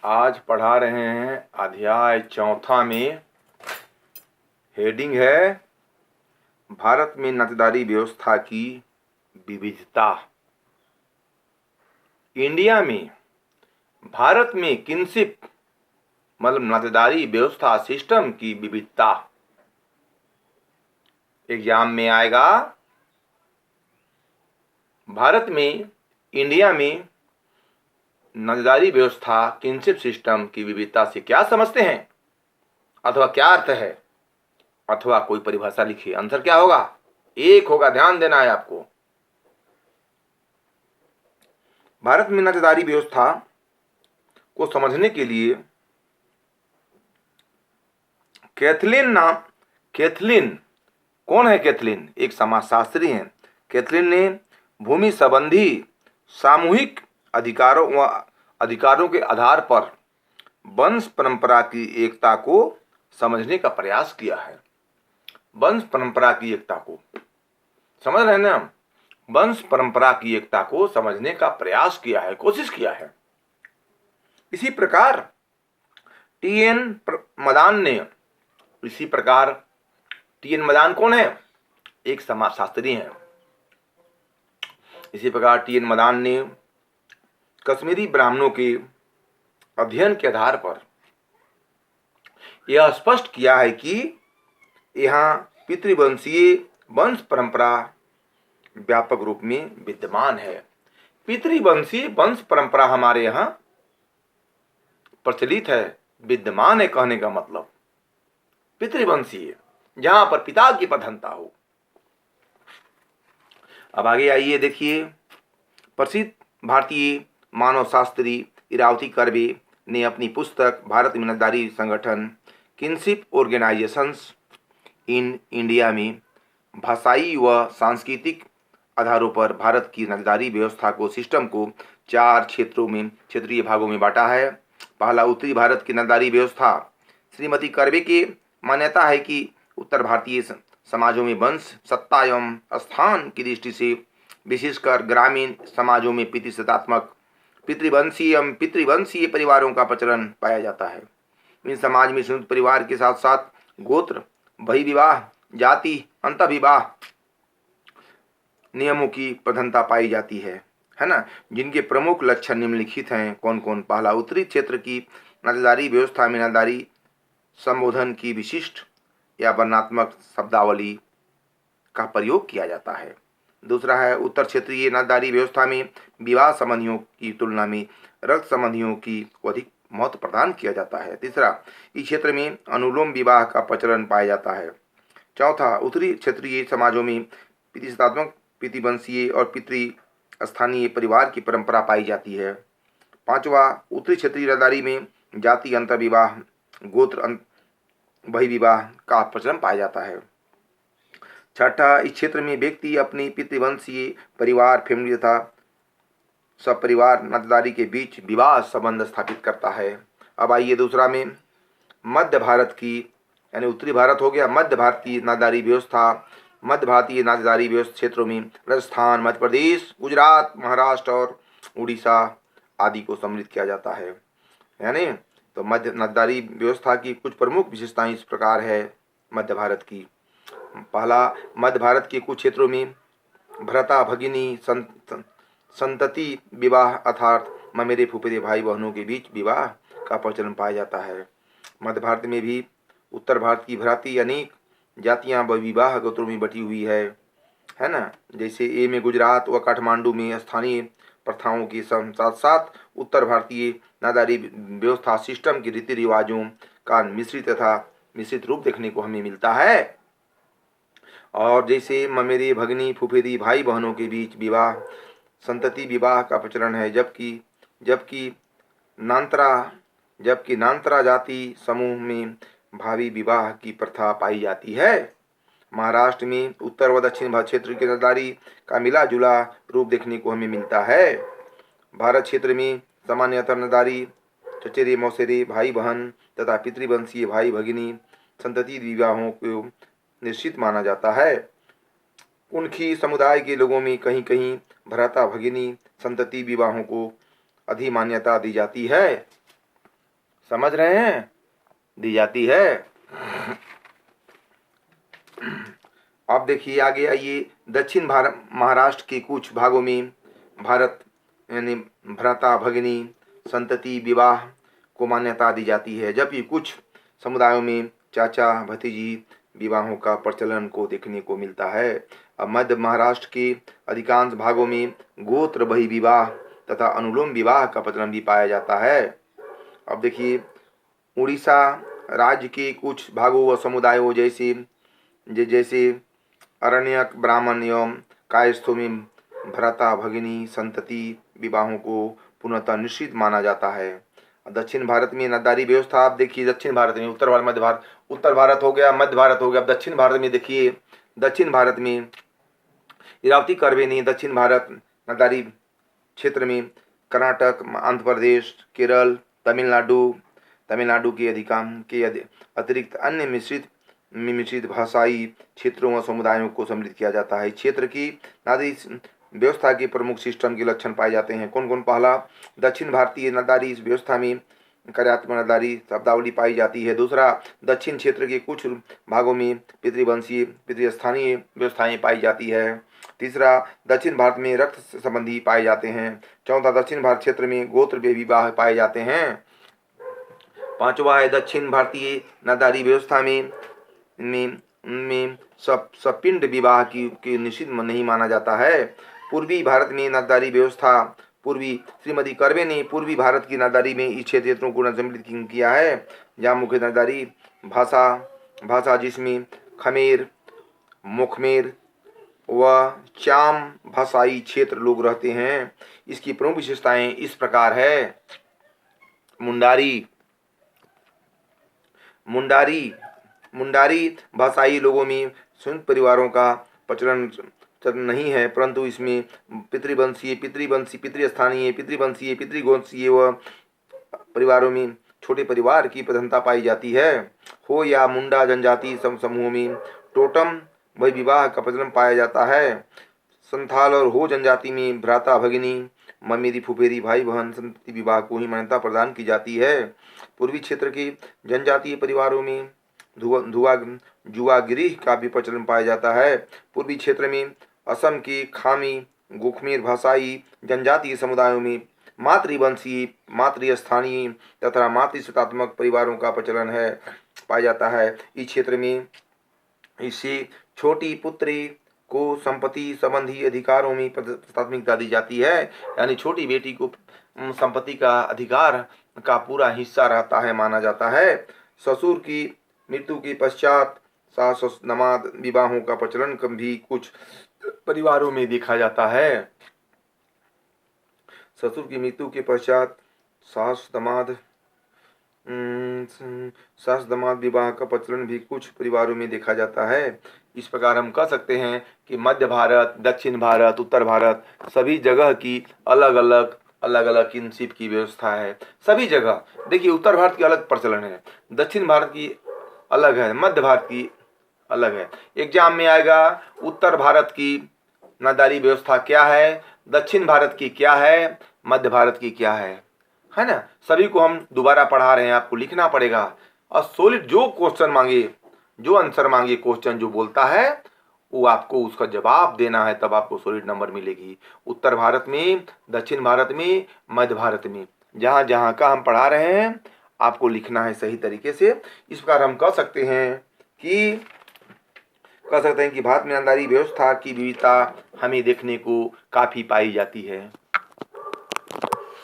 आज पढ़ा रहे हैं अध्याय चौथा में। हेडिंग है भारत में नातेदारी व्यवस्था की विविधता। इंडिया में भारत में किनशिप मतलब नातेदारी व्यवस्था सिस्टम की विविधता एग्जाम में आएगा। भारत में इंडिया में नातेदारी व्यवस्था किनशिप सिस्टम की विविधता से क्या समझते हैं अथवा क्या अर्थ है, अथवा कोई परिभाषा लिखिए। आंसर क्या होगा? एक होगा, ध्यान देना है आपको। भारत में नातेदारी व्यवस्था को समझने के लिए कैथलीन कौन है? कैथलीन एक समाजशास्त्री हैं। कैथलीन ने भूमि संबंधी सामूहिक अधिकारों के आधार पर वंश परंपरा की एकता को समझने का प्रयास किया है। वंश परंपरा की एकता को समझ रहे हैं ना? वंश परंपरा की एकता को समझने का प्रयास किया है, कोशिश किया है। इसी प्रकार टी.एन. मदान कौन है? एक समाजशास्त्री हैं। इसी प्रकार टी.एन. मदान ने कश्मीरी ब्राह्मणों के अध्ययन के आधार पर यह स्पष्ट किया है कि यहाँ पितृवंशीय वंश परंपरा व्यापक रूप में विद्यमान है। पितृवंशीय वंश परंपरा हमारे यहाँ प्रचलित है, विद्यमान है। कहने का मतलब पितृवंशीय, जहां पर पिता की प्रधानता हो। अब आगे आइए, देखिए। प्रसिद्ध भारतीय मानव शास्त्री इरावती कर्वे ने अपनी पुस्तक भारत में नातेदारी संगठन किनशिप ऑर्गेनाइजेशंस इन इंडिया में भाषाई व सांस्कृतिक आधारों पर भारत की नातेदारी व्यवस्था को सिस्टम को 4 क्षेत्रीय भागों में बांटा है। पहला, उत्तरी भारत की नातेदारी व्यवस्था। श्रीमती कर्वे की मान्यता है कि उत्तर भारतीय समाजों में वंश, सत्ता एवं स्थान की दृष्टि से विशेषकर ग्रामीण समाजों में पितृवंशीय परिवारों का प्रचलन पाया जाता है। इन समाज में संयुक्त परिवार के साथ साथ गोत्र, बहिर्विवाह, जाति, अंतःविवाह नियमों की प्रधानता पाई जाती है ना? जिनके प्रमुख लक्षण निम्नलिखित हैं। कौन कौन? पहला, उत्तरी क्षेत्र की नातेदारी व्यवस्था में नातेदारी संबोधन की विशिष्ट या वर्णनात्मक शब्दावली का प्रयोग किया जाता है। दूसरा है, उत्तर क्षेत्रीय नातेदारी व्यवस्था में विवाह संबंधियों की तुलना में रक्त संबंधियों की अधिक महत्व प्रदान किया जाता है। तीसरा, इस क्षेत्र में अनुलोम विवाह का प्रचलन पाया जाता है। चौथा, उत्तरी क्षेत्रीय समाजों में पितृसत्तात्मक, पितृवंशीय और पितृस्थानीय परिवार की परंपरा पाई जाती है। पांचवा, उत्तरी क्षेत्रीय नातेदारी में जाति अंतर्विवाह, गोत्र बहिर्विवाह का प्रचलन पाया जाता है। छठा, इस क्षेत्र में व्यक्ति अपनी पितृवंशीय परिवार, फैमिली तथा सपरिवार नातेदारी के बीच विवाह संबंध स्थापित करता है। अब आइए दूसरा में, मध्य भारत की, यानी उत्तरी भारत हो गया, मध्य भारतीय नातेदारी व्यवस्था। मध्य भारतीय नातेदारी व्यवस्था क्षेत्रों में राजस्थान, मध्य प्रदेश, गुजरात, महाराष्ट्र और उड़ीसा आदि को सम्मिलित किया जाता है। यानी तो मध्य नातेदारी व्यवस्था की कुछ प्रमुख विशेषताएं इस प्रकार है मध्य भारत की। पहला, मध्य भारत के कुछ क्षेत्रों में भ्राता भगिनी संतति विवाह अर्थात ममेरे फूफेरे भाई बहनों के बीच विवाह का प्रचलन पाया जाता है। मध्य भारत में भी उत्तर भारत की भ्राती अनेक जातियां व विवाह गोत्रों में बटी हुई है ना? जैसे ए में गुजरात व काठमांडू में स्थानीय प्रथाओं के साथ साथ उत्तर भारतीय नातेदारी व्यवस्था सिस्टम के रीति रिवाजों का मिश्रित रूप देखने को हमें मिलता है। और जैसे ममेरे भगिनी फूफेरी भाई बहनों के बीच विवाह संतति विवाह का प्रचलन है, जबकि नांत्रा जाति समूह में भावी विवाह की प्रथा पाई जाती है। महाराष्ट्र में उत्तर व दक्षिण क्षेत्र की नातेदारी का मिला जुला रूप देखने को हमें मिलता है। भारत क्षेत्र में सामान्यतः नातेदारी चचेरे मौसेरे भाई बहन तथा पितृवंशीय भाई भगिनी संतति विवाहों को निश्चित माना जाता है। कुनखी समुदाय के लोगों में कहीं कहीं भ्राता भगिनी संतति विवाहों को अधिमान्यता दी जाती है। समझ रहे हैं, दी जाती है। अब देखिए आगे आइए, दक्षिण भारत महाराष्ट्र के कुछ भागों में भारत यानी भ्राता भगिनी संतति विवाह को मान्यता दी जाती है, जबकि कुछ समुदायों में चाचा भतीजी विवाहों का प्रचलन को देखने को मिलता है। अब मध्य महाराष्ट्र के अधिकांश भागों में गोत्र बहिर्विवाह तथा अनुलोम विवाह का प्रचलन भी पाया जाता है। अब देखिए, उड़ीसा राज्य के कुछ भागों व समुदायों जैसे अरण्यक ब्राह्मण एवं कायस्थों में भ्राता भगिनी संतति विवाहों को पूर्णतः निषिद्ध माना जाता है। दक्षिण भारत में नादारी व्यवस्था, आप देखिए दक्षिण भारत में, उत्तर भारत, मध्य भारत, उत्तर भारत हो गया, मध्य भारत हो गया। अब दक्षिण भारत में देखिए, दक्षिण भारत में इरावती करवेनी दक्षिण भारत नादारी क्षेत्र में कर्नाटक, आंध्र प्रदेश, केरल, तमिलनाडु के अतिरिक्त अन्य मिश्रित भाषाई क्षेत्रों व समुदायों को सम्मिलित किया जाता है। क्षेत्र की नादारी व्यवस्था के प्रमुख सिस्टम के लक्षण पाए जाते हैं। कौन कौन? पहला, दक्षिण भारतीय नादारी व्यवस्था में कार्यात्मक नादारी शब्दावली पाई जाती है। दूसरा, दक्षिण क्षेत्र के कुछ भागों में पितृवंशीय पितृस्थानीय व्यवस्थाएं पाई जाती है। तीसरा, दक्षिण भारत में रक्त संबंधी पाए जाते हैं। चौथा, दक्षिण भारत क्षेत्र में गोत्र विवाह पाए जाते हैं। पांचवा है, दक्षिण भारतीय नादारी व्यवस्था में सपिंड विवाह की निषिद्ध नहीं माना जाता है। पूर्वी भारत में नादारी व्यवस्था, श्रीमती कर्वे ने पूर्वी भारत की नादारी में इस क्षेत्रों को सम्मिलित किया है, जहाँ मुख्य नादारी भाषा जिसमें खमेर, मुखमेर व चाम भाषाई क्षेत्र लोग रहते हैं। इसकी प्रमुख विशेषताएं इस प्रकार है। मुंडारी भाषाई लोगों में संयुक्त परिवारों का प्रचलन नहीं है, परंतु इसमें पितृस्थानीय पितृगोत्रीय व परिवारों में छोटे परिवार की प्रधानता पाई जाती है। हो या मुंडा जनजाति समूहों में टोटम विवाह का प्रचलन पाया जाता है। संथाल और हो जनजाति में भ्राता भगिनी, ममेरी फुफेरी, भाई बहन संतति विवाह को ही मान्यता प्रदान की जाती है। पूर्वी क्षेत्र के जनजातीय परिवारों में जुआगिरी का भी प्रचलन पाया जाता है। पूर्वी क्षेत्र में असम के खामी गोखमेर भाषाई जनजातीय समुदायों में मातृवंशीय, मातृस्थानीय तथा मातृसत्तात्मक परिवारों का प्रचलन पाया जाता है। इस क्षेत्र में इसे छोटी पुत्री को संपत्ति संबंधी अधिकारों में प्राथमिकता दी जाती है, यानी छोटी बेटी को संपत्ति का अधिकार का पूरा हिस्सा रहता है माना जाता है। ससुर की मृत्यु के पश्चात सास दामाद विवाहों का प्रचलन भी कुछ परिवारों में देखा जाता है। ससुर की मृत्यु के पश्चात सास दामाद विवाह का प्रचलन भी कुछ परिवारों में देखा जाता है। इस प्रकार हम कह सकते हैं कि मध्य भारत, दक्षिण भारत, उत्तर भारत सभी जगह की अलग अलग किनशिप की व्यवस्था है। सभी जगह देखिए, उत्तर भारत की अलग प्रचलन है, दक्षिण भारत की अलग है, मध्य भारत की अलग है। एग्जाम में आएगा उत्तर भारत की नादारी व्यवस्था क्या है, दक्षिण भारत की क्या है, मध्य भारत की क्या है ना। सभी को हम दोबारा पढ़ा रहे हैं, आपको लिखना पड़ेगा और सॉलिड जो क्वेश्चन मांगे, जो आंसर मांगे, क्वेश्चन जो बोलता है वो आपको उसका जवाब देना है, तब आपको सॉलिड नंबर मिलेगी। उत्तर भारत में, दक्षिण भारत में, मध्य भारत में, जहाँ जहाँ का हम पढ़ा रहे हैं आपको लिखना है सही तरीके से। इस प्रकार हम कह सकते हैं कि भारत में नादारी व्यवस्था की विविधता हमें देखने को काफ़ी पाई जाती है।